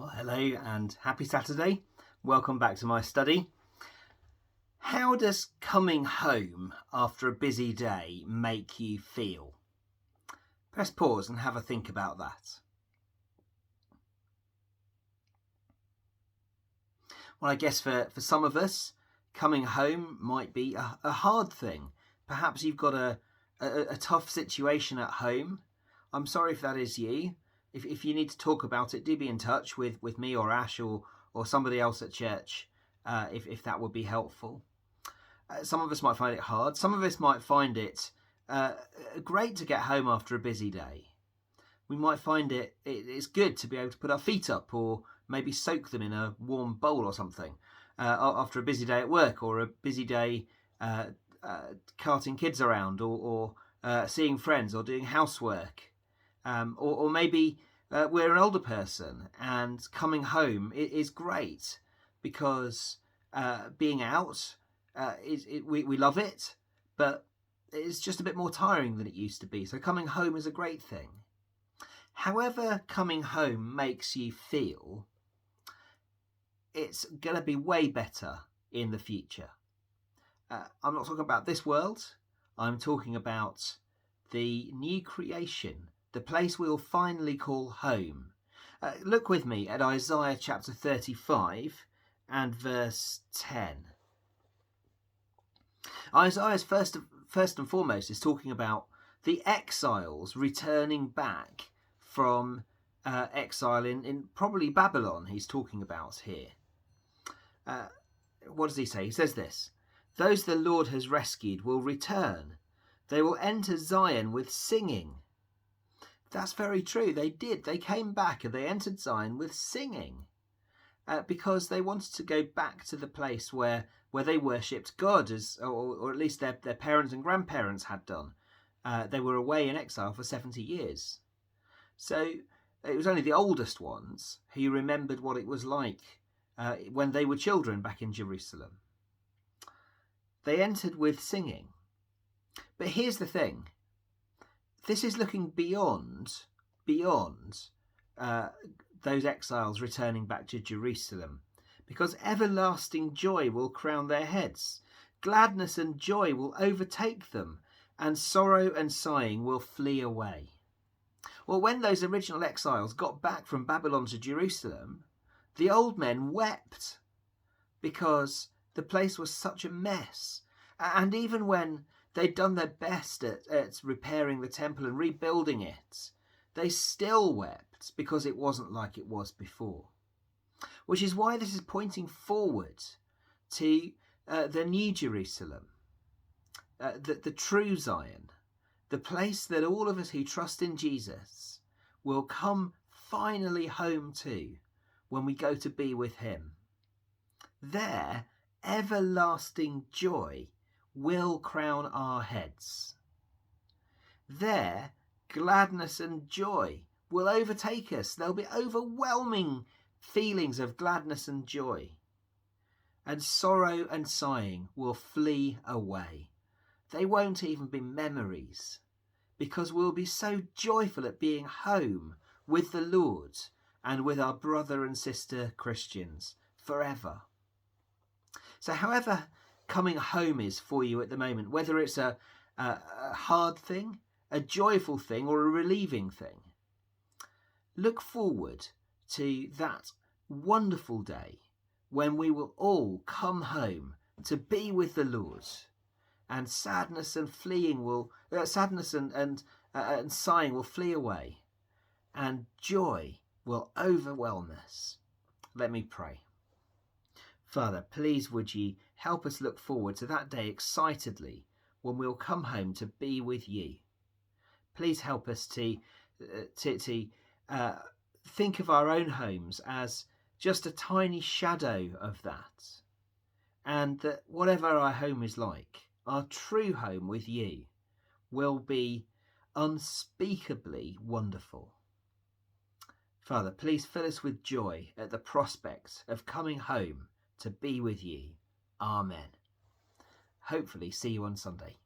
Well, hello and happy Saturday. Welcome back to my study. How does coming home after a busy day make you feel? Press pause and have a think about that. Well, I guess for some of us, coming home might be a hard thing. Perhaps you've got a tough situation at home. I'm sorry if that is you. If you need to talk about it, do be in touch with me or Ash or somebody else at church if that would be helpful. Some of us might find it hard. Some of us might find it great to get home after a busy day. We might find it's good to be able to put our feet up or maybe soak them in a warm bowl or something after a busy day at work or a busy day carting kids around or seeing friends or doing housework. Or maybe we're an older person and coming home is great because being out, we love it, but it's just a bit more tiring than it used to be. So coming home is a great thing. However coming home makes you feel, it's going to be way better in the future. I'm not talking about this world. I'm talking about the new creation, the place we'll finally call home. Look with me at Isaiah chapter 35 and verse 10. Isaiah's first and foremost is talking about the exiles returning back from exile in probably Babylon. He's talking about here. What does he say? He says this: "Those the Lord has rescued will return. They will enter Zion with singing." That's very true. They did. They came back and they entered Zion with singing because they wanted to go back to the place where they worshipped God, or at least their parents and grandparents had done. They were away in exile for 70 years. So it was only the oldest ones who remembered what it was like when they were children back in Jerusalem. They entered with singing. But here's the thing. This is looking beyond those exiles returning back to Jerusalem, because everlasting joy will crown their heads. Gladness and joy will overtake them, and sorrow and sighing will flee away. Well, when those original exiles got back from Babylon to Jerusalem, the old men wept because the place was such a mess. And even when they'd done their best at repairing the temple and rebuilding it, they still wept because it wasn't like it was before. Which is why this is pointing forward to the new Jerusalem, the true Zion, the place that all of us who trust in Jesus will come finally home to when we go to be with him. There, everlasting joy will crown our heads. There, gladness and joy will overtake us. There'll be overwhelming feelings of gladness and joy. And sorrow and sighing will flee away. They won't even be memories, because we'll be so joyful at being home with the Lord and with our brother and sister Christians forever. So however coming home is for you at the moment, whether it's a hard thing, a joyful thing, or a relieving thing, look forward to that wonderful day when we will all come home to be with the Lord, and sadness and sighing will flee away, and joy will overwhelm us. Let me pray. Father, please would you help us look forward to that day excitedly when we'll come home to be with you. Please help us to think of our own homes as just a tiny shadow of that, and that whatever our home is like, our true home with you will be unspeakably wonderful. Father, please fill us with joy at the prospect of coming home to be with you. Amen. Hopefully see you on Sunday.